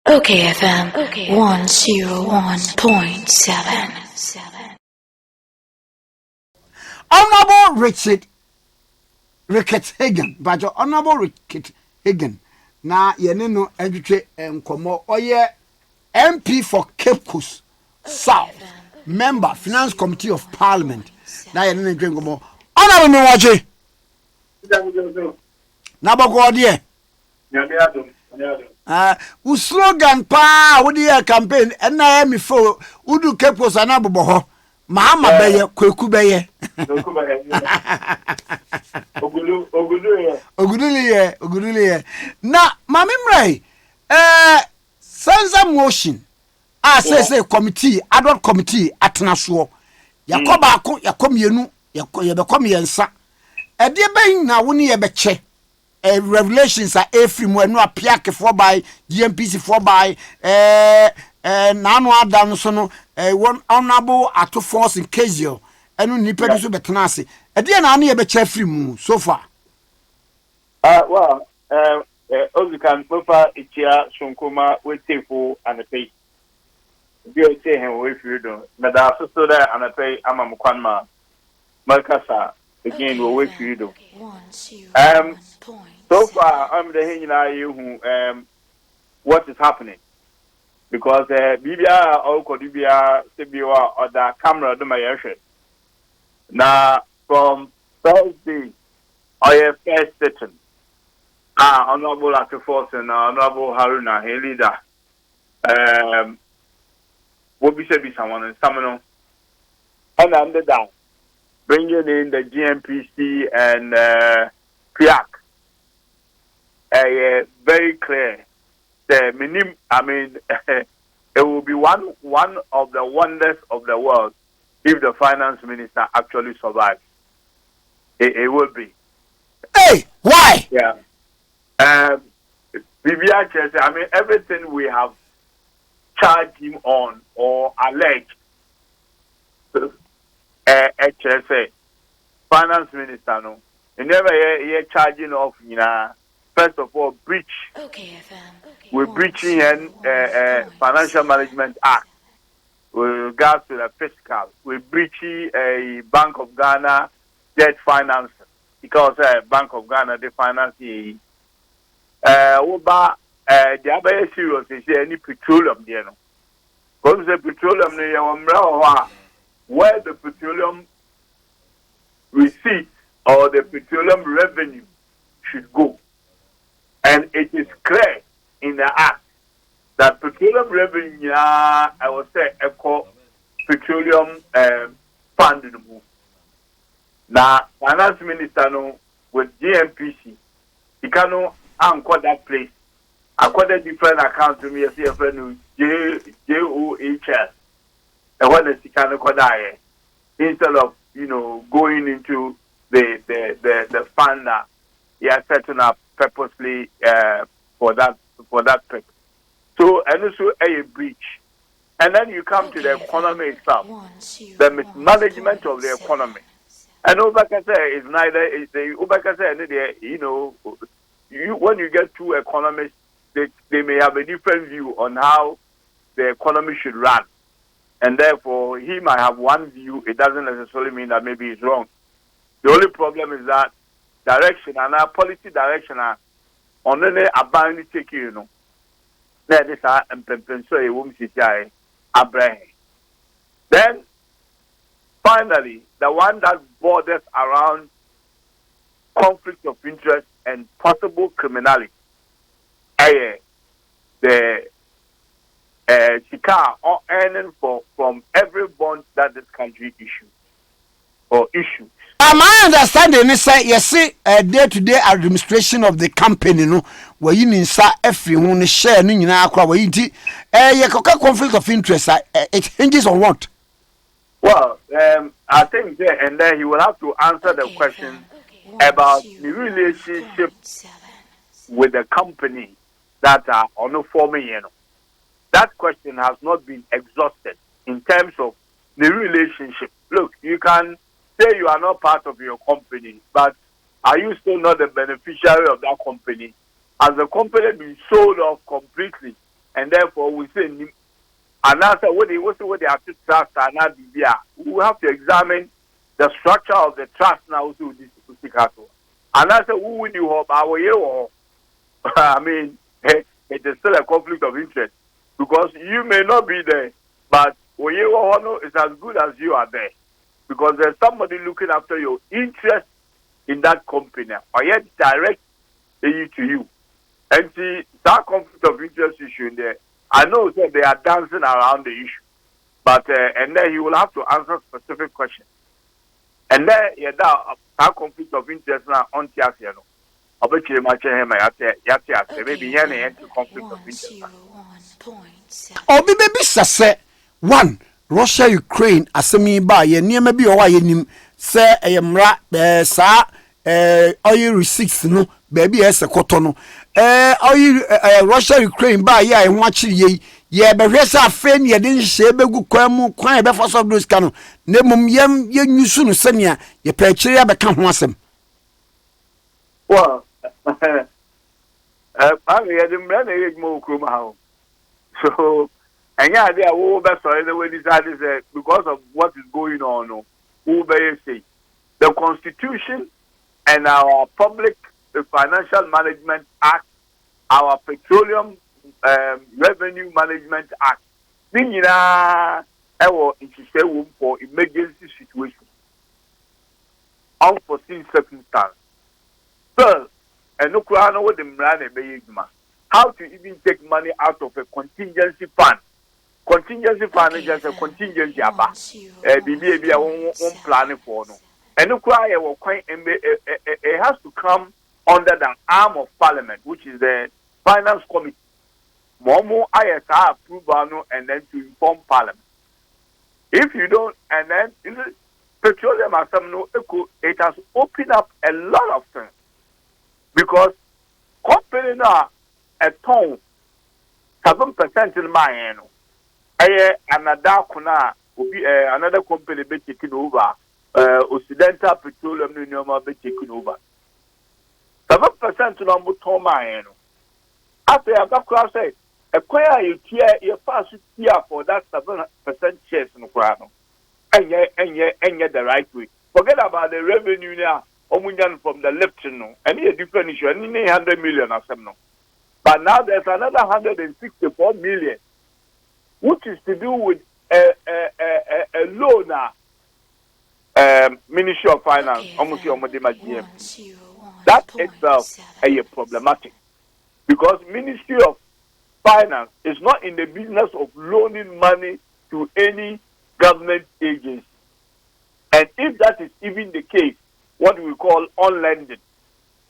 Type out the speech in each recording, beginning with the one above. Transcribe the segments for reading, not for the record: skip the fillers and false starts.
OKFM 101.7. Honorable Rickets Hagan, but Honorable Rickets Hagan. Na yene no edwetwe enkomo oye MP for Cape Coast South, member Finance Committee of Parliament. Na yene no enkomo. Honorable me waje. Na bako de. U slogan pa wo de campaign na me fo udu Cape Coast na bobo ho. Mahama beye Kwaku beye. Ogudule. Na mami mrai Censure motion say committee adult committee atena so. Yakoba ako yakomienu yabekom yensa. E de ben na woni ye beche. Revelations are every mo no apia ke for by GMPC for by nanu adan so no one honorable ato force in Kezio enu nipa bi so betena ase e de na anu ye be che free mu so far well ozikan pofa ichia sonkoma wetefo anapei bi o te hen we free do na da so da anapei amamkwan ma markasa again we free do so far I'm the hina you what is happening because bibia or kodibia sebiwa or the camera do my yeshe na from Thursday I first sitting honorable Atifos and honorable Haruna he leader what be said be someone and someone and under that bringing in the GMPC and PIAC very clear. The minimum, I mean, it will be one of the wonders of the world if the finance minister actually survives. It will be. Hey, why? Yeah. BBI says, I mean, everything we have charged him on or alleged, HSA, finance minister, no, he never charging off, you know. First of all, breach. We're breaching Financial Management Act with regards to the fiscal. We're breaching a Bank of Ghana debt finance because Bank of Ghana they finance the other serious is any petroleum there. Because the petroleum where the petroleum receipt or the petroleum revenue should go. And it is clear in the act that petroleum revenue, I would say, echo petroleum fund in the move. Now, finance minister no with GMPC, he cannot anchor that place. Acquire the different accounts to me, I see a friend JOHS, and when the can die instead of going into the fund that he has setting up purposely for that purpose. So and also a breach. And then you come to the economy itself, the mismanagement of the economy. And Obaka is neither the Obaka when you get two economists, they may have a different view on how the economy should run. And therefore he might have one view, it doesn't necessarily mean that maybe it's wrong. The only problem is that direction and our policy direction are on any abandoned take That is our so a woman Abraham. Then finally, the one that borders around conflict of interest and possible criminality. The Shika or earning from every bond that this country issues or issues. My understanding is that you see day-to-day administration of the company no where you need sa every one share ni nyina akwa where you conflict of interest it hinges on what? Well, I think there and then he will have to answer the question about the relationship with the company that are on the forming. That question has not been exhausted in terms of the relationship. Look, you can say you are not part of your company, but are you still not the beneficiary of that company? Has the company been sold off completely and therefore we say, and answer what they have to trust and not be there. We will have to examine the structure of the trust now to this castle. And answer who will you hope our year or I mean, it is still a conflict of interest because you may not be there, but Oyewo is as good as you are there because there's somebody looking after your interest in that company or yet direct you to you. And see that conflict of interest issue in there. I know that they are dancing around the issue, but and then he will have to answer specific questions. And then that conflict of interest now on Tiasiano. Maybe conflict of interest. Obi baby sase one Russia Ukraine asemi ba ye niam bi o wa ye nim se eyemra sa oil receipts no baby ese koto no oil Russia Ukraine ba ye e ho akire ye be hwese afa ne ye de nhye begu kwan mu kwan ye be for of those kanu ne mum yem ye nyusu no semia ye pa akire ya be ka ho asem. Well, I'm here to manage more Kruma. So, and yeah, they are all best for anyway decided because of what is going on, who may say the Constitution and our Public Financial Management Act, our Petroleum Revenue Management Act, for emergency situations, unforeseen circumstances. So, and no crown over the man how to even take money out of a contingency fund. Contingency fund is just a contingency about one planning for no. And no cry it has to come under the arm of Parliament, which is the Finance Committee. Momo ISR approval and then to inform Parliament. If you don't, and then petroleum it has opened up a lot of things. Because company now a ton 7% in my end. Another kuna another company be taking over. Occidental Petroleum Union be taking over. 7% to number ton my end. After I got class say, acquire you your fast here for that 7% shares in the and yet the right way. Forget about the revenue now. From the left, any different issue, any 100 million or something. But now there's another 164 million, which is to do with a loan Ministry of Finance, that itself is problematic because Ministry of Finance is not in the business of loaning money to any government agency. And if that is even the case, what we call on-lending,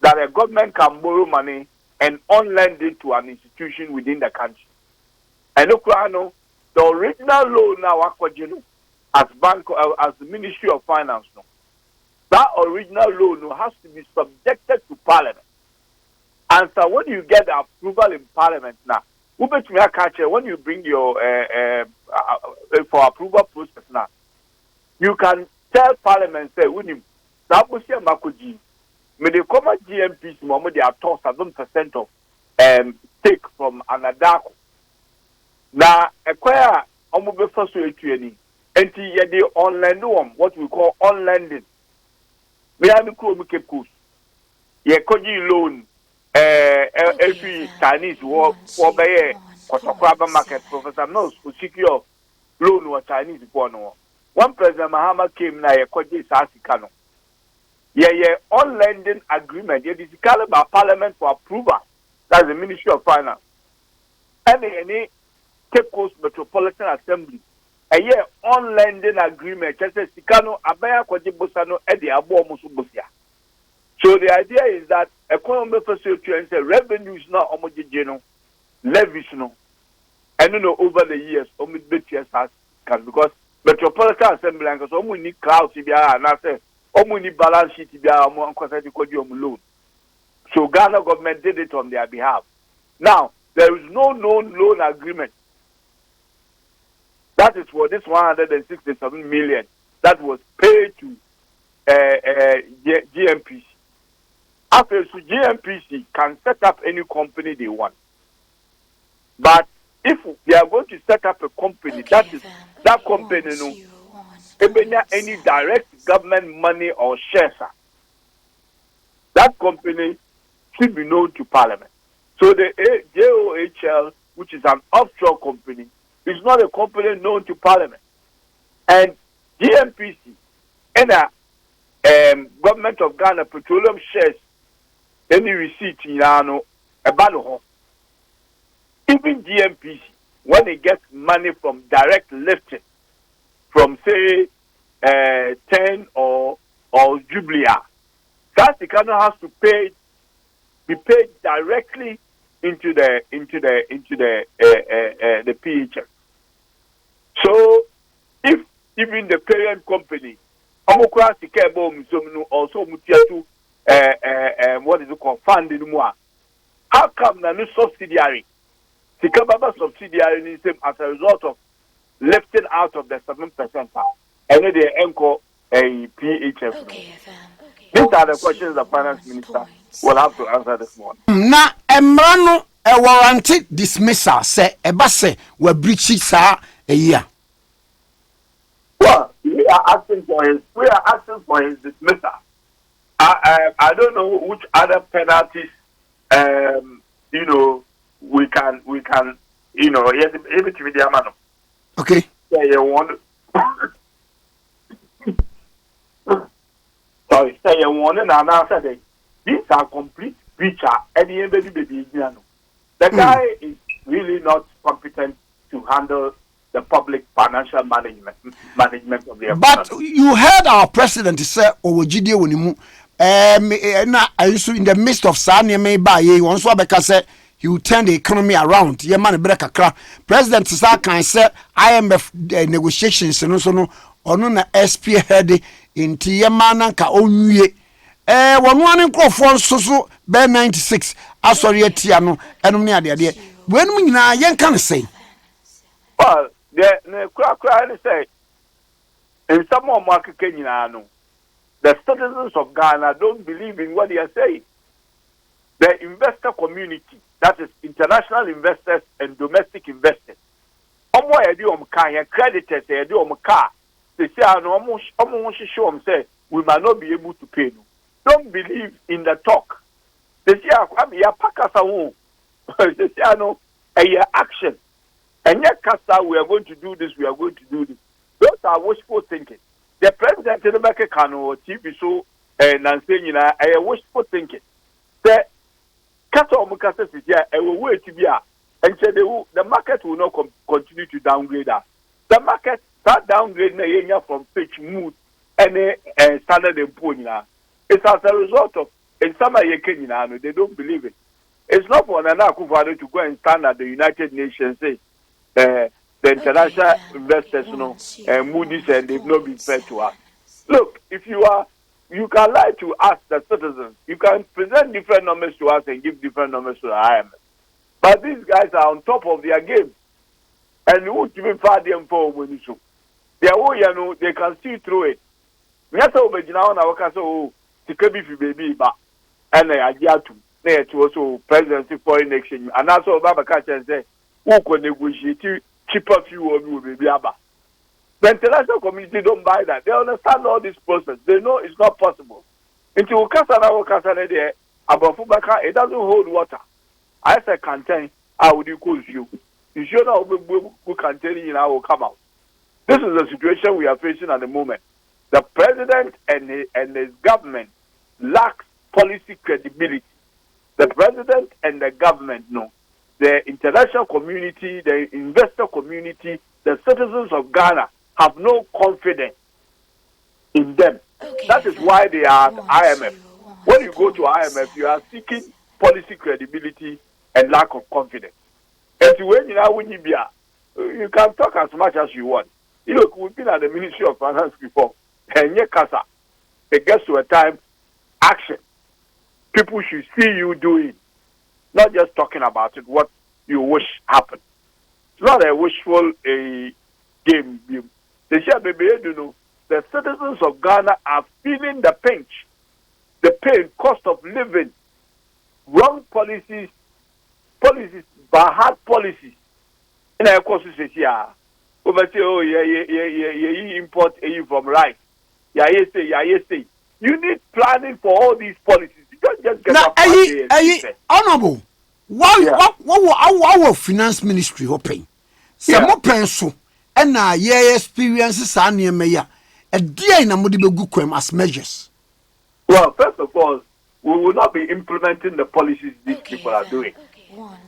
that a government can borrow money and on-lend it to an institution within the country. And look, the original loan now, as the Ministry of Finance, that original loan has to be subjected to Parliament. And so when you get the approval in Parliament now, when you bring your for approval process now, you can tell Parliament, say, that was your Makoji. May the common GMPs, Momo, they are tossed 7% of take from Anadako. Now, acquire almost first to any, and the online what we call on lending. We have the Cape Coast. Ye Koji loan, every Chinese war for by Kotokraba market, Professor Mills, who secure loan or Chinese one. One President Mahama came now, a Koji Sasikano. On lending agreement, it is called by Parliament for approval. That's the Ministry of Finance. Any Cape Coast Metropolitan Assembly. On lending agreement, just as Sikano, Abaya Kwajibosano, Eddie Abo Musubusia. So the idea is that economic facility and say revenue is not homogeneous, levies no. And over the years, because Metropolitan Assembly and because we need clouds and I say need balance sheet loan. So Ghana government did it on their behalf. Now there is no known loan agreement. That is for this 167 million that was paid to GMPC. After so GMPC can set up any company they want. But if they are going to set up a company, that company no any direct government money or shares, that company should be known to Parliament. So the JOHL, which is an offshore company, is not a company known to Parliament. And GMPC and government of Ghana petroleum shares any receipt in a bad. Even GMPC, when it gets money from direct lifting, from say 10 or Jubilee, that the Ghana has to be paid directly into the PHM. So if even the parent company, also what is it called, funding more, how come the new subsidiary, the subsidiary is as a result of lifting out of the 7%, and then they anchor a PHF? These are the questions the finance minister will have to answer this morning. Na emrano e warranty dismissal say eba say we breach sa a year. Well, we are asking for his dismissal. I don't know which other penalties we can yes, everything the man. Okay. Yeah, you want sorry, say you want and answer that these are complete breach any baby. The guy is really not competent to handle the public financial management of the economy. But you heard our president say Owojide Wonimu in the midst of Sanya Meba ye once Wabeka said he will turn the economy around. Ye man breka kra. President Sisa can say IMF negotiations no so no ono na SPA head inti ye man ka onwie. One one nkrofo so be 96 asori atia no enum ne ade. When we nyina yen kan say. Well, the cry say in some more market Kenya, the citizens of Ghana don't believe in what they are saying. The investor community, that is international investors and domestic investors, creditors, they say we might not be able to pay. Don't believe in the talk. They say they say action. And yet, Kasa, we are going to do this, we are going to do this. Those are wishful thinking. The president in the Kano TV show and saying, I wishful thinking. The Kasa Omukasa is here, and will wait to be here. And say the market will not continue to downgrade us. The market start downgrading from pitch mood and standard and poor. It's as a result of, in some Kenya, they don't believe it. It's not for Nana Akufo-Addo to go and stand at the United Nations and say, the international investors, Moody's, and they've not been fair to us. Look, if you can lie to us, the citizens. You can present different numbers to us and give different numbers to the IMF. But these guys are on top of their game, and you won't even find them for when you show. They can see through it. We have to obey now. Now, oh, to baby, but and I to also presidency foreign exchange, and also Baba Kacha and say, who can negotiate cheaper fuel will be aba. The international community don't buy that. They understand all this process. They know it's not possible. Until Kasana there, about Fubaka, it doesn't hold water. I say contain, I would equal you. You should not who contain will come out. This is the situation we are facing at the moment. The president and his government lacks policy credibility. The president and the government know. The international community, the investor community, the citizens of Ghana have no confidence in them. That is why they are at IMF. When you go to IMF, you are seeking policy credibility and lack of confidence. And when you can talk as much as you want. Look, we've been at the Ministry of Finance before, and yet, Kasa, it gets to a time, action. People should see you doing, not just talking about it, what you wish happened. It's not a wishful game. They say, the citizens of Ghana are feeling the pinch, the pain, cost of living, wrong policies, bad policies. In a course here, over say, oh, yeah, import from rice. Yeah, say. You need planning for all these policies. You don't just get now, up one day and say, honorable. What our finance ministry hoping? Some more pencil and now yeah experiences are near me. A dear in a modible as measures. Well, first of all, we will not be implementing the policies these people are doing.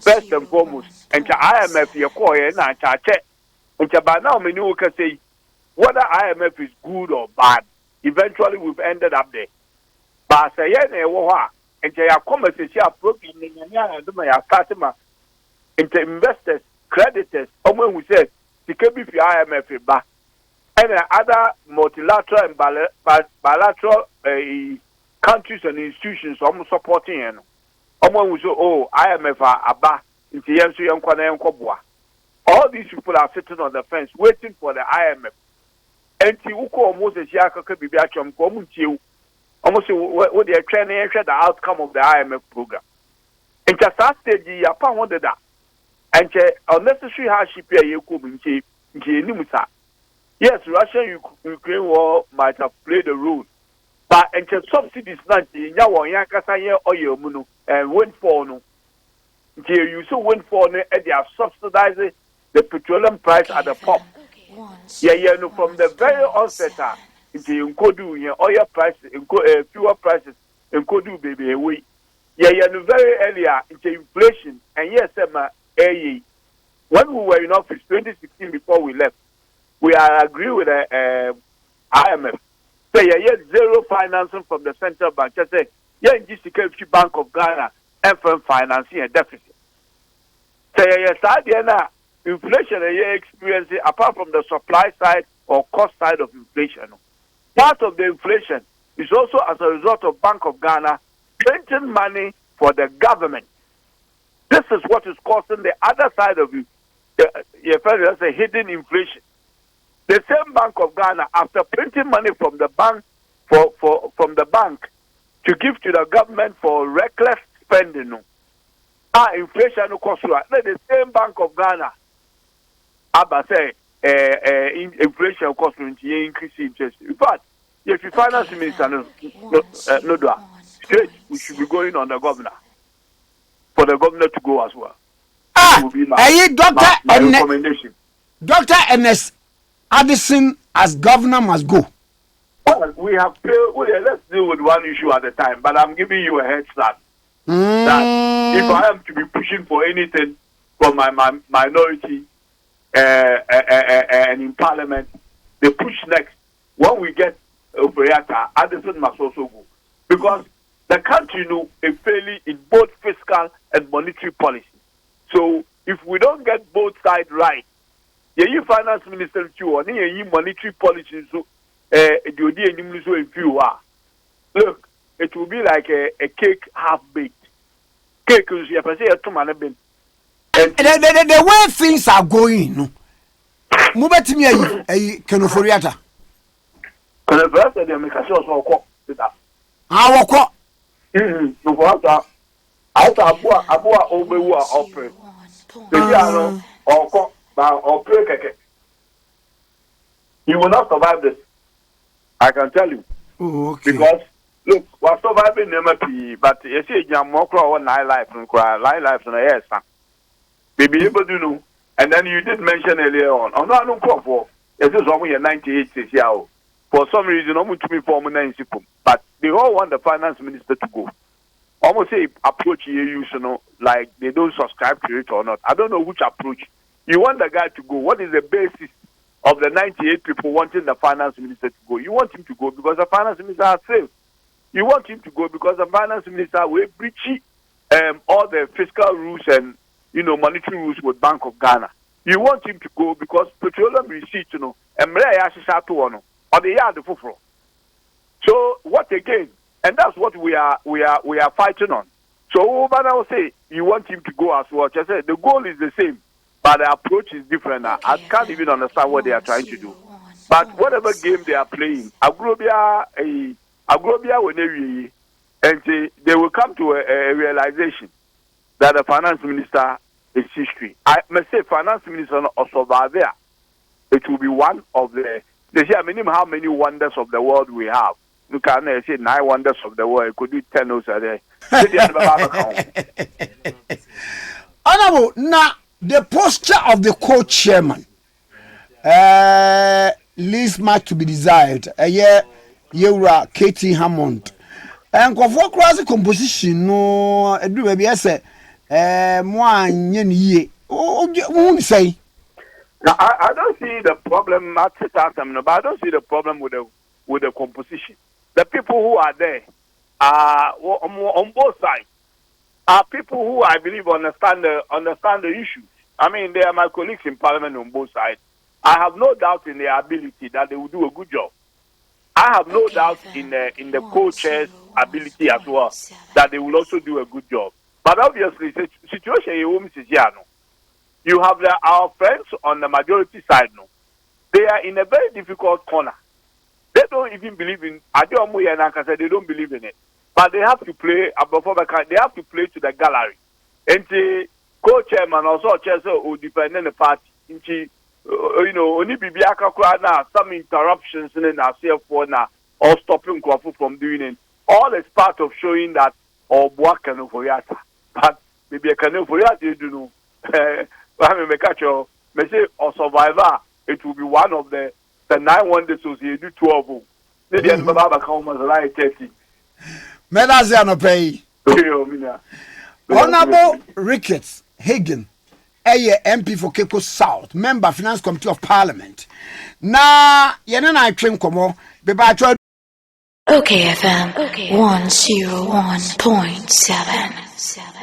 First and foremost, and the IMF, your core, and check. And by now, we can say whether IMF is good or bad. Eventually, we've ended up there. But say, and they are conversation program, and the investors, creditors, someone who says, the KBP IMF back, and other multilateral and bilateral countries and institutions almost supporting you. Someone who say, oh, IMF are back, all these people are sitting on the fence waiting for the IMF. And you almost a Yaka could be almost what they are trying to ensure the outcome of the IMF program. And just that stage, you are found that. And unnecessary hardship here, you could be yes, Russia-Ukraine war might have played a role, but and subsidies not in Yakasaya oil and windfall. No, you so windfall and they are subsidizing the petroleum price at the pump. Yeah, no, from the very onset, into Nkodu, oil prices, fuel prices, Nkodu baby away. Yeah, no, very earlier into inflation, and yes, when we were in office 2016 before we left, we are agree with the IMF. Say, yeah, zero financing from the central bank. Just say, yeah, Security Bank of Ghana, and from financing a deficit. Say, yeah, inflation, yeah, experiencing apart from the supply side or cost side of inflation. Part of the inflation is also as a result of Bank of Ghana printing money for the government. This is what is causing the other side of it. That's a hidden inflation. The same Bank of Ghana, after printing money from the bank from the bank to give to the government for reckless spending, inflation cost. The same Bank of Ghana, say inflation cost increase interest. In fact, if you finance minister straight, we should be going on the governor for the governor to go as well. Will be my recommendation. Dr. Ernest Addison as governor must go. Well, we have let's deal with one issue at a time, but I'm giving you a head start. That if I am to be pushing for anything from my minority and in parliament, the push next, when we get Obriata, Addison must also go. Because the country is failing in both fiscal and monetary policy. So if we don't get both sides right, you finance minister too, or you monetary policy, so look, it will be like a cake half baked. Cake is the way things are going, no. Mubatimi ayi kenoforiata. Kenoforiata dey make us also that. Awoko. No for after abua obewu opere. They are oko ba opere keke. You will not survive this. I can tell you. Oh, okay. Because look, we're surviving MPE, but you see, you're more on life and life and yes, maybe able to know. And then you did mention earlier on. I'm not looking for. This is only a 98 year. For some reason, I'm going to be forming 90. But they all want the finance minister to go. Almost say approach you use, like they don't subscribe to it or not. I don't know which approach. You want the guy to go. What is the basis of the 98 people wanting the finance minister to go? You want him to go because the finance minister has failed. You want him to go because the finance minister will breach all the fiscal rules and monetary rules with Bank of Ghana. You want him to go because petroleum receipts, and or the yard fufro. So what again? And that's what we are fighting on. So when I will say you want him to go as well, I said the goal is the same, but the approach is different. I can't even understand what they are trying to do. But whatever game they are playing, Agrobia when they will come to a realization that the finance minister it's history. I must say, finance minister also there. It will be one of the. They say, I mean, how many wonders of the world we have. You can say 9 wonders of the world. It could be 10 or so there. Honorable, now the posture of the co-chairman leaves much to be desired. Yewra Katie Hammond. And for cross composition, no, do maybe I say, one ye. Won't say. Now, I don't see the problem at the time, but I don't see the problem with the composition. The people who are there are on both sides. Are people who I believe understand the issues. I mean, they are my colleagues in Parliament on both sides. I have no doubt in their ability that they will do a good job. I have no doubt in the co-chair's ability as well that they will also do a good job. But obviously, the situation you have our friends on the majority side now. They are in a very difficult corner. They don't even believe in. They don't believe in it. But they have to play they have to play to the gallery. And the co-chairman also chair who depend on the party. Only now some interruptions in our now or stopping Kwaku from doing it. All is part of showing that work can overreact. But maybe I can overreact, you know. I may catch your message or survivor. It will be one of the 9 wonders of the 12. Maybe I'm about to come as a light 30. Medaziano pay. Honorable Rickets Hagan, MP for Cape South, member Finance Committee of Parliament. Na I train komo beba twa okayfm 101.7